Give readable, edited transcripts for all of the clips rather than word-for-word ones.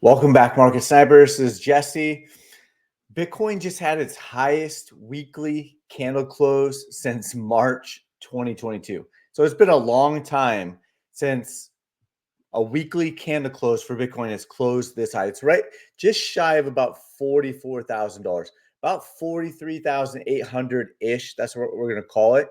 Welcome back, Market Snipers. This is Jesse. Bitcoin just had its highest weekly candle close since March 2022. So it's been a long time since a weekly candle close for Bitcoin has closed this high. It's right just shy of about $44,000, about 43,800-ish. That's what we're going to call it.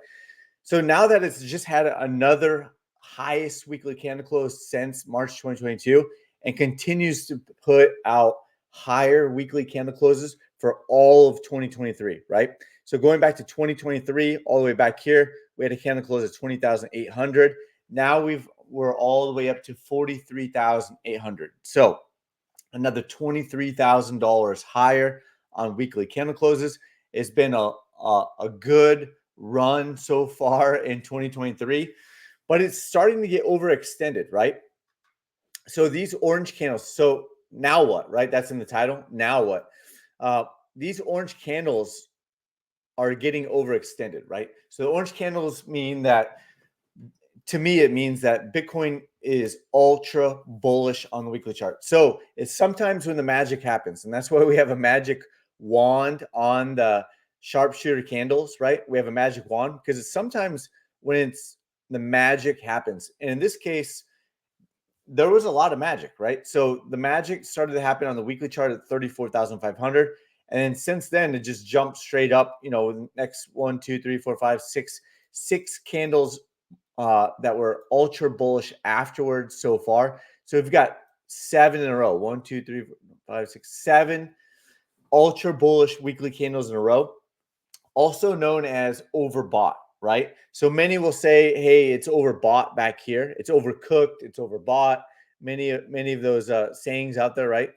So now that it's just had another highest weekly candle close since March 2022 and continues to put out higher weekly candle closes for all of 2023, right? So going back to 2023, all the way back here, we had a candle close at 20,800. Now we're all the way up to 43,800. So another $23,000 higher on weekly candle closes. It's been a good run so far in 2023, but it's starting to get overextended, right? So these orange candles, so now what, right? That's in the title. Now what? These orange candles are getting overextended, right? So the orange candles mean that, to me, it means that Bitcoin is ultra bullish on the weekly chart. So it's sometimes when the magic happens, and that's why we have a magic wand on the sharpshooter candles, right? We have a magic wand because it's sometimes when it's the magic happens. And in this case, there was a lot of magic, right? So the magic started to happen on the weekly chart at 34,500. And then since then, it just jumped straight up, next 1, 2, 3, 4, 5, 6, 6 candles that were ultra bullish afterwards so far. So we've got 7 in a row. 1, 2, 3, 4, 5, 6, 7 ultra bullish weekly candles in a row, also known as overbought, right? So many will say, hey, it's overbought back here. It's overcooked. It's overbought. Many of those sayings out there, right?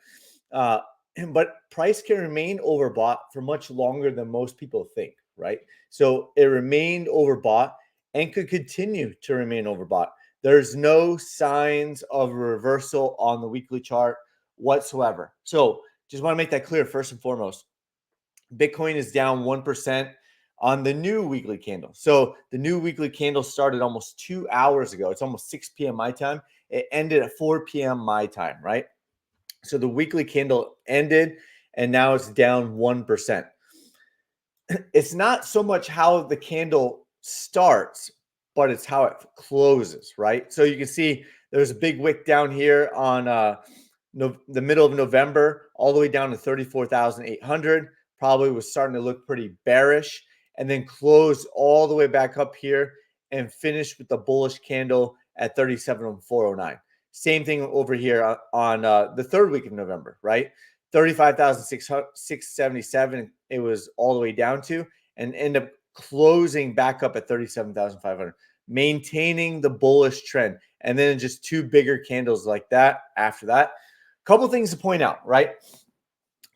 But price can remain overbought for much longer than most people think, right? So it remained overbought and could continue to remain overbought. There's no signs of a reversal on the weekly chart whatsoever. So just want to make that clear first and foremost. Bitcoin is down 1% on the new weekly candle. So the new weekly candle started almost 2 hours ago. It's almost 6 p.m. my time. It ended at 4 p.m. my time, right? So the weekly candle ended and now it's down 1%. It's not so much how the candle starts, but it's how it closes, right? So you can see there's a big wick down here on the middle of November, all the way down to 34,800. Probably was starting to look pretty bearish, and then closed all the way back up here and finished with the bullish candle at 37,409. Same thing over here on the third week of November, right? 35,677 it was all the way down to, and end up closing back up at 37,500, maintaining the bullish trend. And then just 2 bigger candles like that after that. Couple things to point out, right,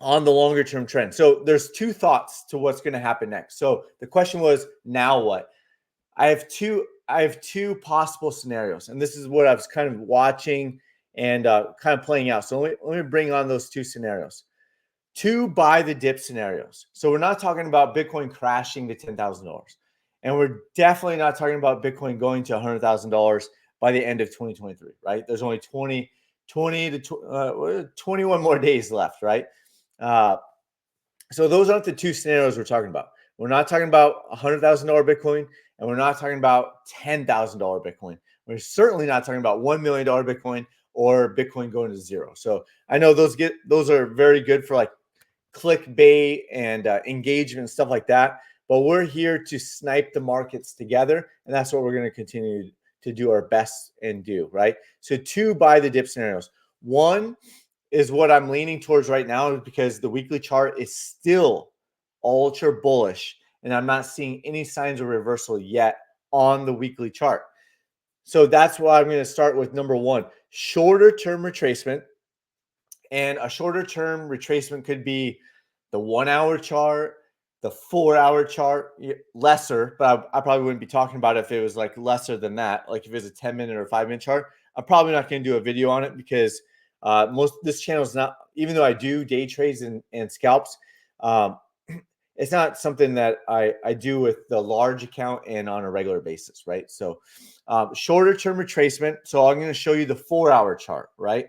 on the longer term trend. So there's 2 thoughts to what's going to happen next. So the question was, now what? I have two possible scenarios, and this is what I was kind of watching and kind of playing out. So let me bring on those 2 scenarios. 2 buy the dip scenarios. So we're not talking about Bitcoin crashing to $10,000, and we're definitely not talking about Bitcoin going to $100,000 by the end of 2023, right? There's only 20 to 21 more days left, right? So those aren't the 2 scenarios we're talking about. We're not talking about $100,000 Bitcoin, and we're not talking about $10,000 Bitcoin. We're certainly not talking about $1 million Bitcoin or Bitcoin going to zero. So I know those are very good for like clickbait and engagement and stuff like that. But we're here to snipe the markets together, and that's what we're going to continue to do our best and do, right? So 2 buy the dip scenarios. 1 is what I'm leaning towards right now, because the weekly chart is still ultra bullish, and I'm not seeing any signs of reversal yet on the weekly chart. So that's why I'm going to start with number 1, shorter term retracement. And a shorter term retracement could be the 1 hour chart, the 4 hour chart, lesser, but I probably wouldn't be talking about it if it was like lesser than that. Like if it was a 10-minute or 5-minute chart, I'm probably not going to do a video on it, because this channel is not, even though I do day trades and scalps, it's not something that I do with the large account and on a regular basis, right? So shorter term retracement. So I'm going to show you the 4 hour chart, right?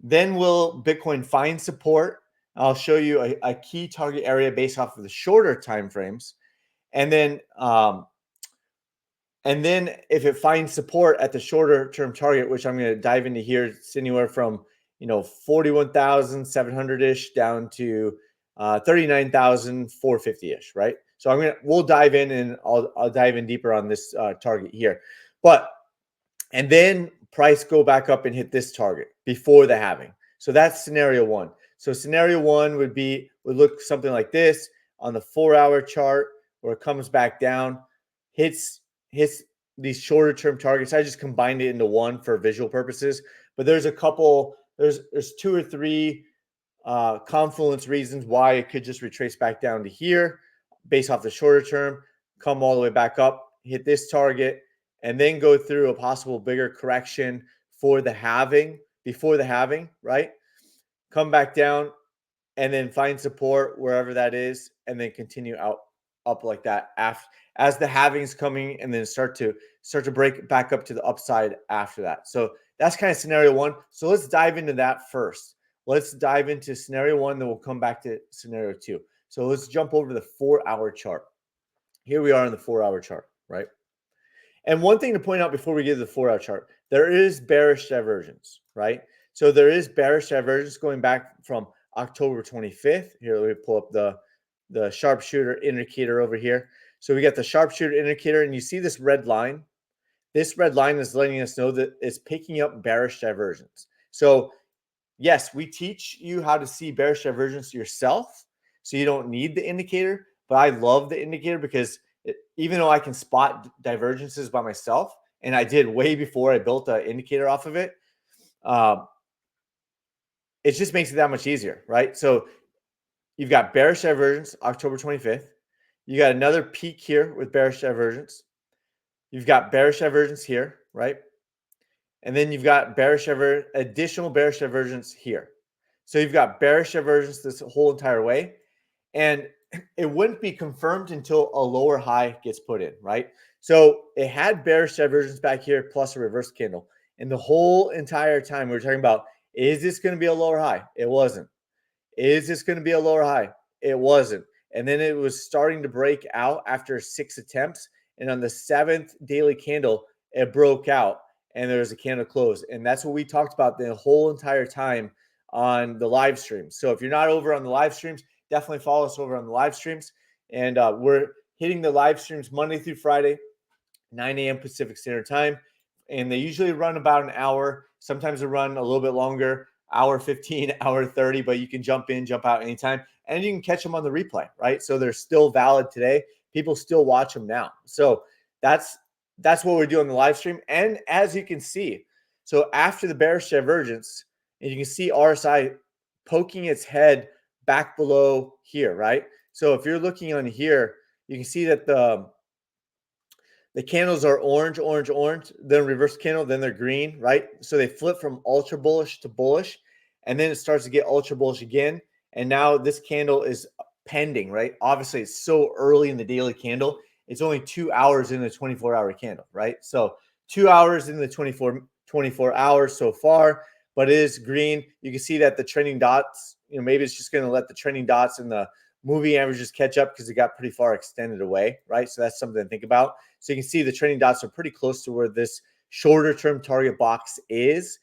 Then will Bitcoin find support? I'll show you a key target area based off of the shorter time frames. And then if it finds support at the shorter term target, which I'm going to dive into here, it's anywhere from 41,700 ish down to 39,450 ish, right? So we'll dive in, and I'll dive in deeper on this target here. And then price go back up and hit this target before the halving. So that's scenario one. So scenario one would look something like this on the 4-hour chart, where it comes back down, hits these shorter term targets. I just combined it into one for visual purposes, but there's two or three confluence reasons why it could just retrace back down to here based off the shorter term, come all the way back up, hit this target, and then go through a possible bigger correction for the halving, before the halving, right? Come back down and then find support wherever that is, and then continue up like that as the halving's coming, and then start to break back up to the upside after that. So that's kind of scenario one. So let's dive into that first. Let's dive into scenario one, then we'll come back to scenario two. So let's jump over the 4-hour chart. Here we are on the 4-hour chart, right? And one thing to point out before we get to the 4-hour chart, there is bearish divergence, right? So there is bearish divergence going back from October 25th. Here, let me pull up the sharpshooter indicator over here. So we got the sharpshooter indicator, and you see this red line. This red line is letting us know that it's picking up bearish divergence. So yes, we teach you how to see bearish divergence yourself, so you don't need the indicator. But I love the indicator because even though I can spot divergences by myself, and I did way before I built an indicator off of it, uh, it just makes it that much easier, right? So you've got bearish divergence, October 25th. You got another peak here with bearish divergence. You've got bearish divergence here, right? And then you've got additional bearish divergence here. So you've got bearish divergence this whole entire way. And it wouldn't be confirmed until a lower high gets put in, right? So it had bearish divergence back here plus a reverse candle. And the whole entire time we were talking about, is this going to be a lower high? It wasn't. Is this going to be a lower high? It wasn't. And then it was starting to break out after 6 attempts. And on the 7th daily candle, it broke out and there was a candle close. And that's what we talked about the whole entire time on the live streams. So if you're not over on the live streams, definitely follow us over on the live streams. And we're hitting the live streams Monday through Friday, 9 a.m. Pacific Standard Time. And they usually run about an hour. Sometimes they run a little bit longer, hour 15, hour 30, but you can jump in, jump out anytime. And you can catch them on the replay, right? So they're still valid today. People still watch them now. So that's what we're doing in the live stream. And as you can see, so after the bearish divergence, and you can see RSI poking its head back below here, right? So if you're looking on here, you can see that the candles are orange, orange, orange, then reverse candle, then they're green, right? So they flip from ultra bullish to bullish, and then it starts to get ultra bullish again. And now this candle is pending, right? Obviously, it's so early in the daily candle. It's only 2 hours in the 24-hour candle, right? So 2 hours in the 24 hours so far, but it is green. You can see that the trending dots, maybe it's just going to let the trending dots and the moving averages catch up because it got pretty far extended away, right? So that's something to think about. So you can see the trending dots are pretty close to where this shorter term target box is.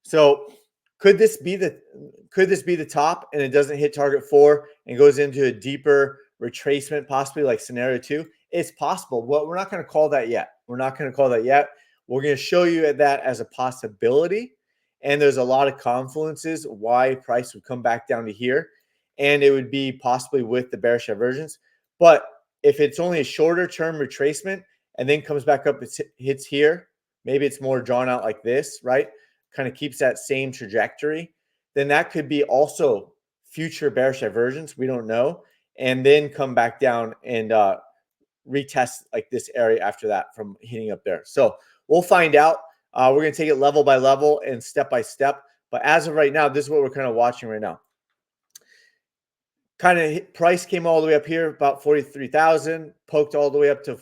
So could this be the top and it doesn't hit target 4 and goes into a deeper retracement, possibly like scenario 2? It's possible, but we're not going to call that yet. We're going to show you that as a possibility. And there's a lot of confluences why price would come back down to here. And it would be possibly with the bearish divergence. But if it's only a shorter term retracement and then comes back up, it hits here, maybe it's more drawn out like this, right? Kind of keeps that same trajectory, then that could be also future bearish divergence. We don't know. And then come back down and retest like this area after that from hitting up there. So we'll find out. We're going to take it level by level and step by step. But as of right now, this is what we're kind of watching right now. Kind of price came all the way up here, about 43,000, poked all the way up to,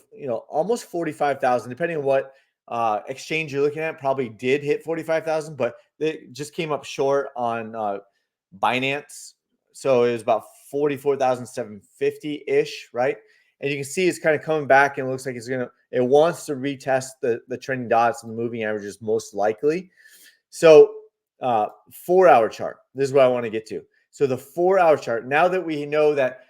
almost 45,000, depending on what exchange you're looking at probably did hit 45,000, but it just came up short on Binance. So it was about 44,750 ish, right? And you can see it's kind of coming back and it looks like it wants to retest the trending dots and the moving averages most likely. So 4-hour chart, this is what I want to get to. So the 4-hour chart, now that we know that,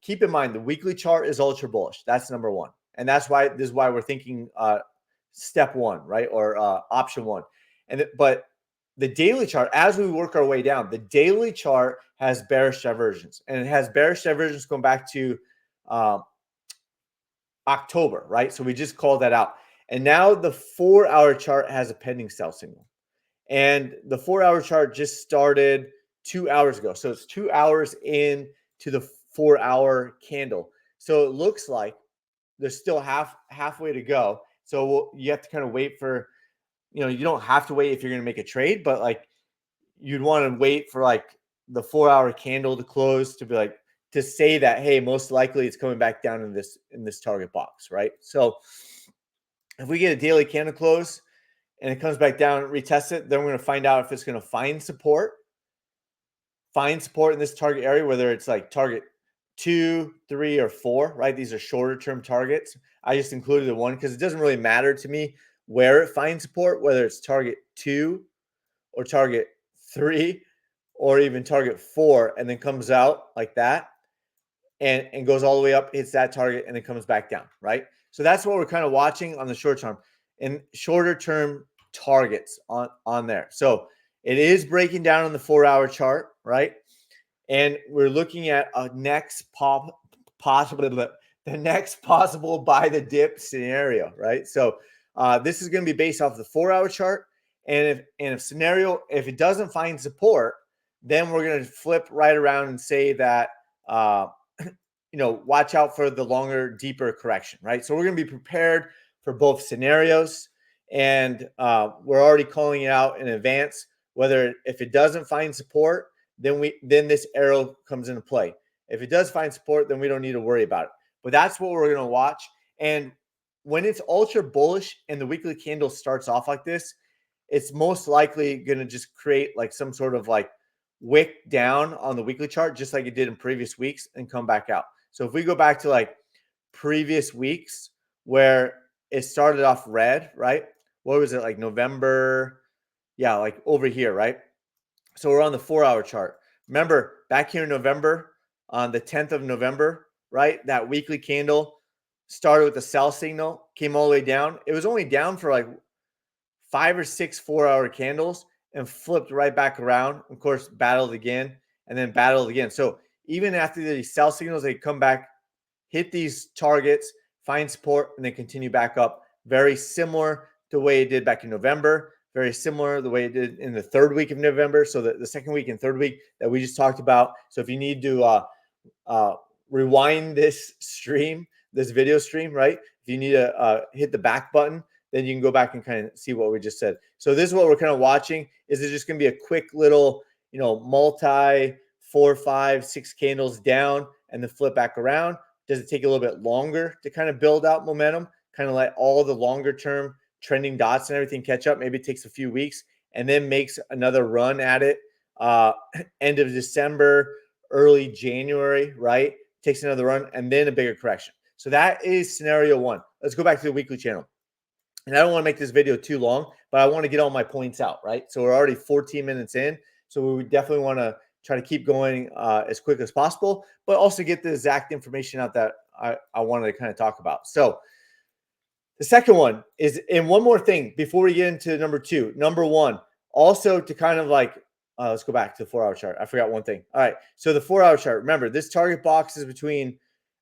keep in mind the weekly chart is ultra bullish. That's number one. And this is why we're thinking step one, right? Or option one. But the daily chart, as we work our way down, the daily chart has bearish divergence, and it has bearish divergence going back to October, right? So we just called that out. And now the 4-hour chart has a pending sell signal. And the 4-hour chart just started 2 hours ago. So it's 2 hours into the 4-hour candle. So it looks like there's still halfway to go. So you have to kind of wait for, you don't have to wait if you're going to make a trade, but like you'd want to wait for like the 4-hour candle to close to be like, to say that, hey, most likely it's coming back down in this target box, right? So if we get a daily candle close and it comes back down, retest it, then we're going to find out if it's going to find support in this target area, whether it's like target 2, 3, or 4, right? These are shorter term targets. I just included the one because it doesn't really matter to me where it finds support, whether it's target 2 or target 3 or even target 4, and then comes out like that and goes all the way up, hits that target, and then comes back down, right? So that's what we're kind of watching on the short term and shorter term targets on there. So it is breaking down on the 4-hour chart, right? And we're looking at a possibly the next possible buy the dip scenario, right? So this is going to be based off the 4-hour chart. And if it doesn't find support, then we're going to flip right around and say that watch out for the longer, deeper correction, right? So we're going to be prepared for both scenarios, and we're already calling it out in advance. Whether if it doesn't find support, then this arrow comes into play. If it does find support, then we don't need to worry about it. But that's what we're going to watch. And when it's ultra bullish and the weekly candle starts off like this, it's most likely going to just create like some sort of like wick down on the weekly chart, just like it did in previous weeks, and come back out. So if we go back to like previous weeks where it started off red, right? What was it, like November? Yeah, like over here, right? So we're on the 4-hour chart. Remember back here in November, on the 10th of November, right? That weekly candle started with a sell signal, came all the way down. It was only down for like 5 or 6 4-hour candles and flipped right back around. Of course, battled again and then battled again. So even after these sell signals, they come back, hit these targets, find support, and then continue back up. Very similar to the way it did back in November. Very similar the way it did in the third week of November. So the second week and third week that we just talked about. So if you need to rewind this video stream, right? If you need to hit the back button, then you can go back and kind of see what we just said. So this is what we're kind of watching. Is it just going to be a quick little, multi 4, 5, 6 candles down and then flip back around? Does it take a little bit longer to kind of build out momentum? Kind of let all the longer term trending dots and everything catch up. Maybe it takes a few weeks and then makes another run at it. End of December, early January, right? Takes another run and then a bigger correction. So that is scenario one. Let's go back to the weekly channel. And I don't want to make this video too long, but I want to get all my points out, right? So we're already 14 minutes in. So we definitely want to try to keep going as quick as possible, but also get the exact information out that I wanted to kind of talk about. So the second one is, and one more thing before we get into number two. Number one, also to kind of like, let's go back to the 4-hour chart. I forgot one thing. All right. So the 4-hour chart, remember this target box is between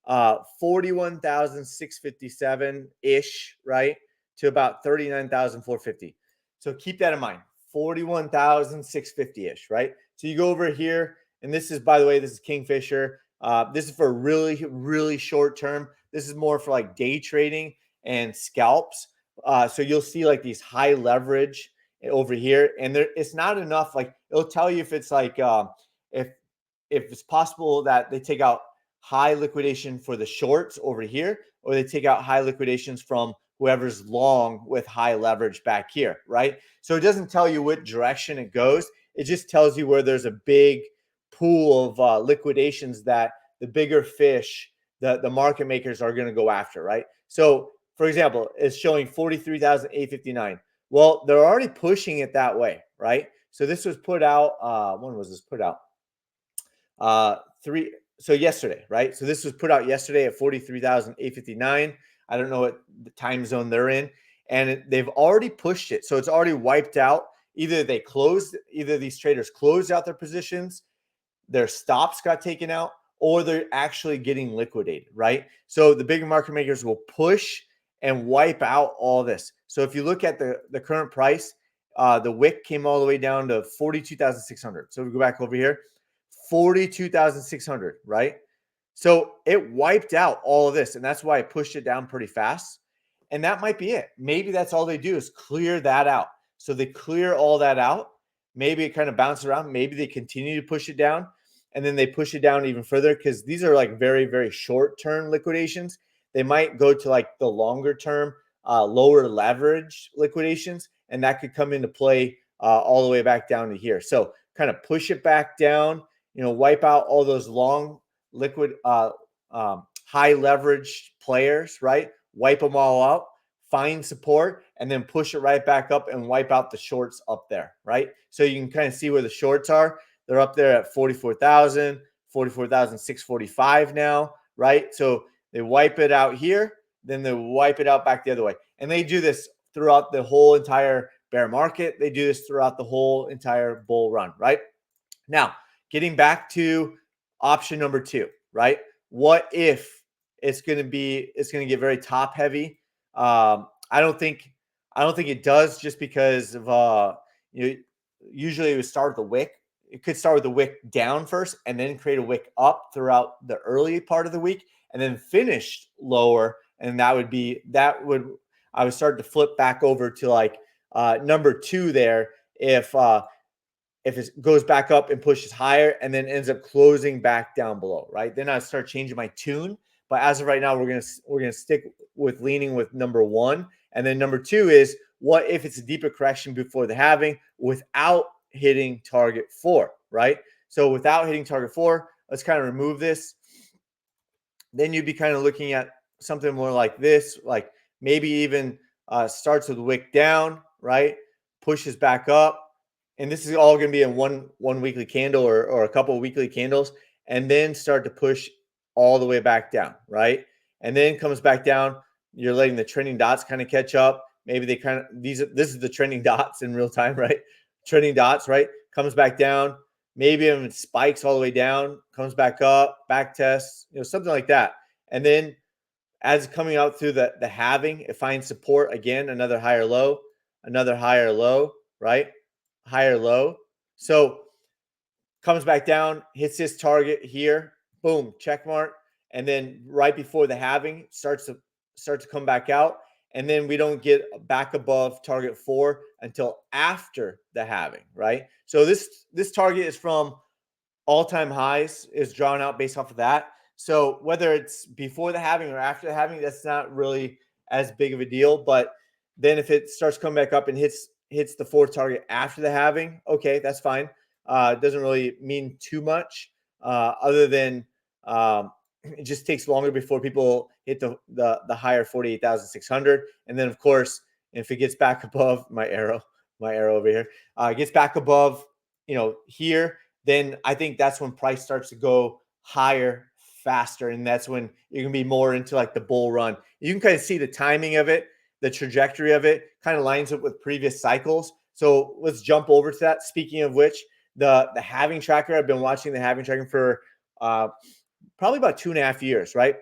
41,657-ish, right? To about 39,450. So keep that in mind, 41,650-ish, right? So you go over here, and this is, by the way, this is Kingfisher. This is for really, really short term. This is more for like day trading and scalps. So you'll see like these high leverage over here, and it's not enough. Like it'll tell you if it's like if it's possible that they take out high liquidation for the shorts over here, or they take out high liquidations from whoever's long with high leverage back here, right? So it doesn't tell you what direction it goes. It just tells you where there's a big pool of liquidations that the bigger fish, the market makers are going to go after, right? So, for example, it's showing 43,859. Well, they're already pushing it that way, right? So this was put out. When was this put out? Three. So yesterday, right? So this was put out yesterday at 43,859. I don't know what the time zone they're in, and they've already pushed it. So it's already wiped out. Either these traders closed out their positions, their stops got taken out, or they're actually getting liquidated, right? So the bigger market makers will push and wipe out all this. So if you look at the current price, the wick came all the way down to 42,600. So we go back over here, 42,600, right? So it wiped out all of this, and that's why I pushed it down pretty fast. And that might be it. Maybe that's all they do is clear that out. So they clear all that out. Maybe it kind of bounces around. Maybe they continue to push it down, and then they push it down even further because these are like very, very short term liquidations. They might go to like the longer term, lower leverage liquidations, and that could come into play all the way back down to here. So kind of push it back down, wipe out all those long liquid, high leverage players, right? Wipe them all out, find support, and then push it right back up and wipe out the shorts up there, right? So you can kind of see where the shorts are. They're up there at 44,000, 44,645 now, right? So they wipe it out here, then they wipe it out back the other way. And they do this throughout the whole entire bear market. They do this throughout the whole entire bull run, right? Now, getting back to option number 2, right? What if it's going to get very top heavy? I don't think it does, just because of usually it would start with the wick. It could start with the wick down first and then create a wick up throughout the early part of the week and then finish lower. And I would start to flip back over to like number 2 there if it goes back up and pushes higher and then ends up closing back down below, right? Then I start changing my tune. But as of right now, we're gonna stick with leaning with number 1, and then number 2 is what if it's a deeper correction before the halving without hitting target 4, right? So without hitting target 4, let's kind of remove this. Then you'd be kind of looking at something more like this, like maybe even starts with a wick down, right? Pushes back up. And this is all going to be in one weekly candle or a couple of weekly candles, and then start to push all the way back down, right? And then comes back down. You're letting the trending dots kind of catch up. Maybe this is the trending dots in real time, right? Trending dots, right? Comes back down. Maybe it spikes all the way down, comes back up, back tests, something like that. And then as coming out through the halving, it finds support again, another higher low, right? Higher low. So comes back down, hits this target here, boom, check mark. And then right before the halving starts to come back out. And then we don't get back above target 4 until after the halving, right? So this target is from all-time highs, is drawn out based off of that. So whether it's before the halving or after the halving, that's not really as big of a deal. But then if it starts coming back up and hits the 4 target after the halving, okay, that's fine. It doesn't really mean too much, other than it just takes longer before people hit the higher 48,600. And then of course, if it gets back above my arrow over here, gets back above here, then I think that's when price starts to go higher faster, and that's when you can be more into like the bull run. You can kind of see the timing of it, the trajectory of it kind of lines up with previous cycles. So let's jump over to that. Speaking of which, the halving tracker, I've been watching the halving tracker for probably about 2.5 years, right?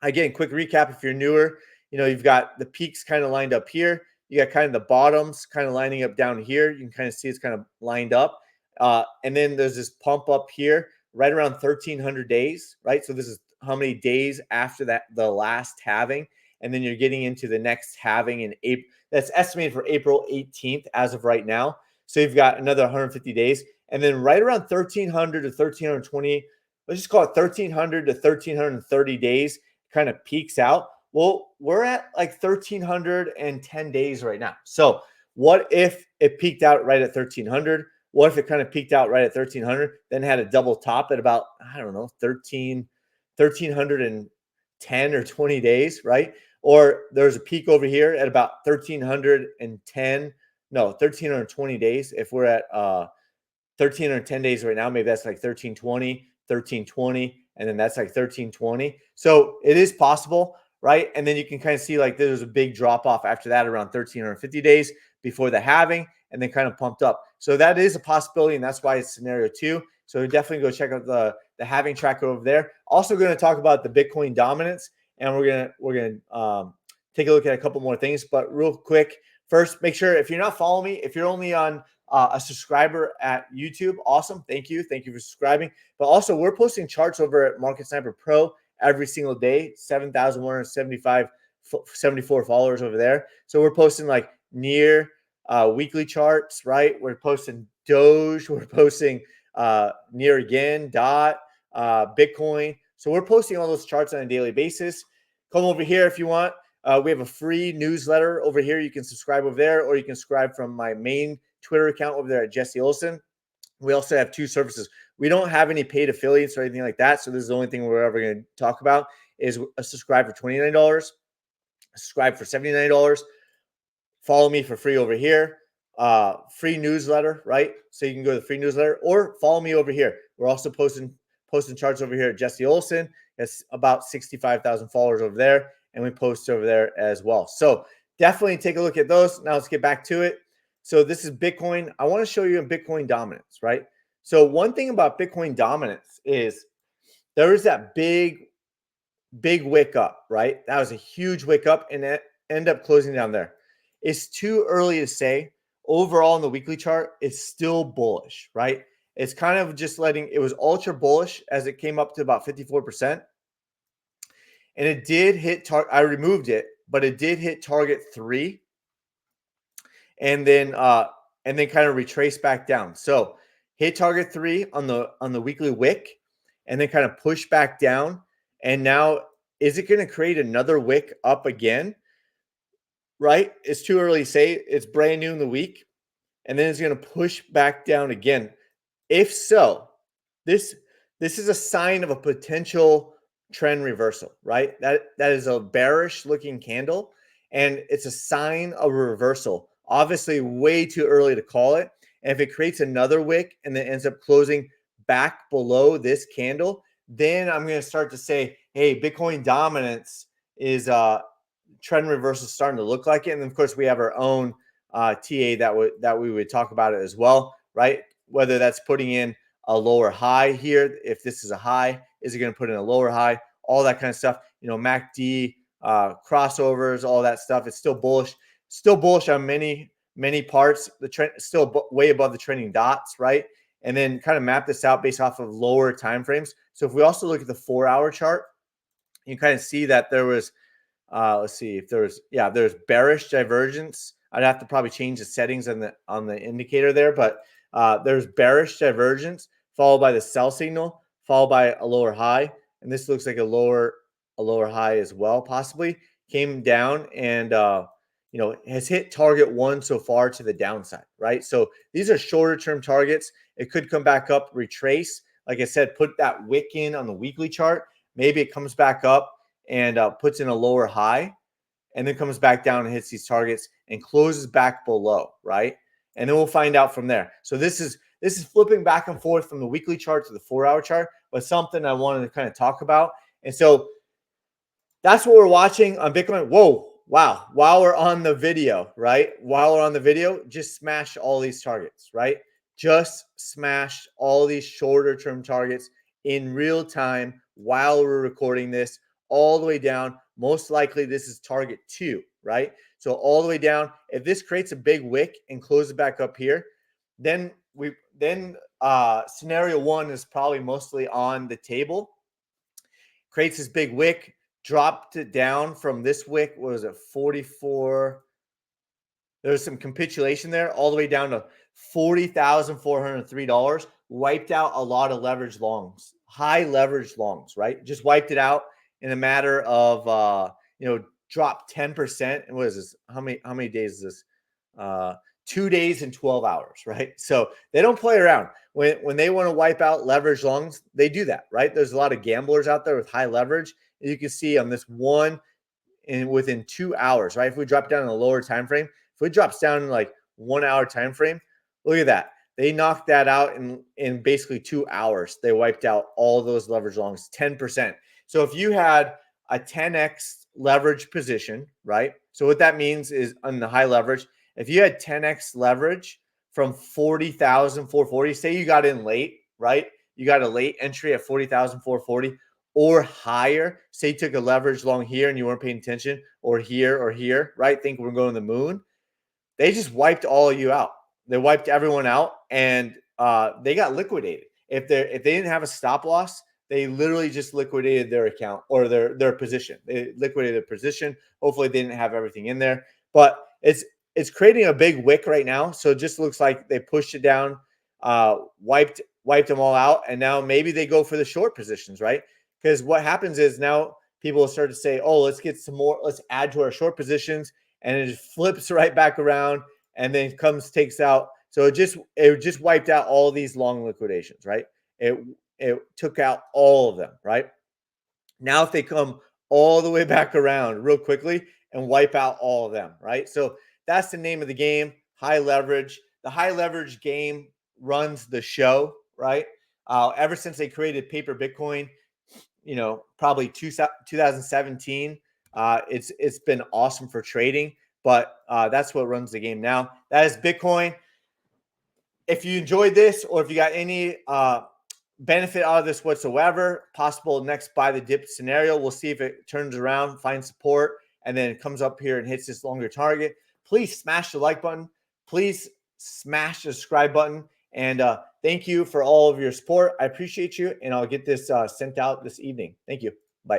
Again, quick recap if you're newer, you've got the peaks kind of lined up here. You got kind of the bottoms kind of lining up down here. You can kind of see it's kind of lined up. And then there's this pump up here right around 1,300 days, right? So this is how many days after that, the last halving. And then you're getting into the next halving in April. That's estimated for April 18th as of right now. So you've got another 150 days. And then right around 1,300 to 1,320, let's just call it 1,300 to 1,330 days, kind of peaks out. Well, we're at like 1,310 days right now. So what if it peaked out right at 1,300? What if it kind of peaked out right at 1,300, then had a double top at about, I don't know, 1,310 or 20 days, right? Or there's a peak over here at about 1,310, no, 1,320 days. If we're at 1,310 days right now, maybe that's like 1,320, and then that's like 1,320. So it is possible, right? And then you can kind of see like there's a big drop off after that around 1,350 days before the halving, and then kind of pumped up. So that is a possibility, and that's why it's scenario 2. So definitely go check out the halving tracker over there. Also going to talk about the Bitcoin dominance, and we're gonna take a look at a couple more things. But real quick, first, make sure if you're not following me, if you're only on a subscriber at YouTube, awesome. Thank you for subscribing. But also, we're posting charts over at Market Sniper Pro every single day. 7,174 followers over there. So we're posting like near weekly charts, right? We're posting Doge. We're posting near again, dot, Bitcoin. So we're posting all those charts on a daily basis. Come over here if you want. We have a free newsletter over here. You can subscribe over there, or you can subscribe from my main Twitter account over there at Jesse Olson. We also have 2 services. We don't have any paid affiliates or anything like that. So this is the only thing we're ever going to talk about is a subscribe for $29, subscribe for $79. Follow me for free over here. Free newsletter, right? So you can go to the free newsletter or follow me over here. We're also posting charts over here at Jesse Olson. It's about 65,000 followers over there, and we post over there as well. So definitely take a look at those. Now let's get back to it. So this is Bitcoin. I want to show you a Bitcoin dominance, right? So one thing about Bitcoin dominance is there is that big wick up, right? That was a huge wick up and it ended up closing down there. It's too early to say. Overall, in the weekly chart, it's still bullish, right? It's kind of just it was ultra bullish as it came up to about 54%. And it did hit I removed it, but it did hit target 3 and then kind of retrace back down. So hit target 3 on the weekly wick and then kind of push back down. And now is it going to create another wick up again? Right? It's too early to say. It's brand new in the week. And then it's going to push back down again. If so, this is a sign of a potential trend reversal, right? That is a bearish looking candle, and it's a sign of a reversal. Obviously, way too early to call it. And if it creates another wick and then ends up closing back below this candle, then I'm going to start to say, hey, Bitcoin dominance is trend reversal starting to look like it. And of course, we have our own TA that we would talk about it as well, right? Whether that's putting in a lower high here, if this is a high, is it going to put in a lower high? All that kind of stuff. You know, MACD, crossovers, all that stuff. It's still bullish on many parts. The trend is still way above the trending dots, right? And then kind of map this out based off of lower time frames. So if we also look at the 4-hour chart, you kind of see that there was let's see if there's bearish divergence. I'd have to probably change the settings on the indicator there, but there's bearish divergence followed by the sell signal, followed by a lower high, and this looks like a lower high as well. Possibly came down and has hit target 1 so far to the downside, right? So these are shorter term targets. It could come back up, retrace. Like I said, put that wick in on the weekly chart. Maybe it comes back up and puts in a lower high and then comes back down and hits these targets and closes back below, right? And then we'll find out from there. So this is flipping back and forth from the weekly chart to the 4-hour chart, but something I wanted to kind of talk about. And so that's what we're watching on Bitcoin. Whoa, wow. While we're on the video, right? While we're on the video, just smash all these targets, right? Just smash all these shorter term targets in real time while we're recording this all the way down. Most likely this is target 2, right? So all the way down. If this creates a big wick and closes back up here, then scenario 1 is probably mostly on the table. Creates this big wick, dropped it down from this wick. What was it, 44? There's some capitulation there, all the way down to $40,403. Wiped out a lot of leverage longs, high leverage longs, right? Just wiped it out in a matter of drop 10%. And what is this? How many days is this? 2 days and 12 hours, right? So they don't play around. When they want to wipe out leverage longs, they do that, right? There's a lot of gamblers out there with high leverage. You can see on this one within 2 hours, right? If we drop down in a lower time frame, if we drops down in like 1 hour time frame, look at that. They knocked that out in basically 2 hours. They wiped out all those leverage longs, 10%. So if you had a 10x leverage position, right? So what that means is on the high leverage, if you had 10x leverage from 40,440, say you got in late, right? You got a late entry at 40,440 or higher. Say you took a leverage long here and you weren't paying attention, or here, right? Think we're going to the moon. They just wiped all of you out. They wiped everyone out, and they got liquidated. If they didn't have a stop loss, they literally just liquidated their account or their position. They liquidated their position. Hopefully, they didn't have everything in there, but it's creating a big wick right now. So it just looks like they pushed it down, wiped them all out, and now maybe they go for the short positions, right? Because what happens is now people will start to say, "Oh, let's get some more. Let's add to our short positions," and it just flips right back around and then takes out. So it just wiped out all these long liquidations, right? It took out all of them, right? Now if they come all the way back around real quickly and wipe out all of them, right? So that's the name of the game, high leverage. The high leverage game runs the show, right? Ever since they created paper Bitcoin, probably 2017, it's been awesome for trading, but that's what runs the game now. That is Bitcoin. If you enjoyed this, or if you got any benefit out of this whatsoever, possible next buy the dip scenario, we'll see if it turns around, finds support, and then it comes up here and hits this longer target. Please smash the like button. Please smash the subscribe button. And thank you for all of your support. I appreciate you, and I'll get this sent out this evening. Thank you.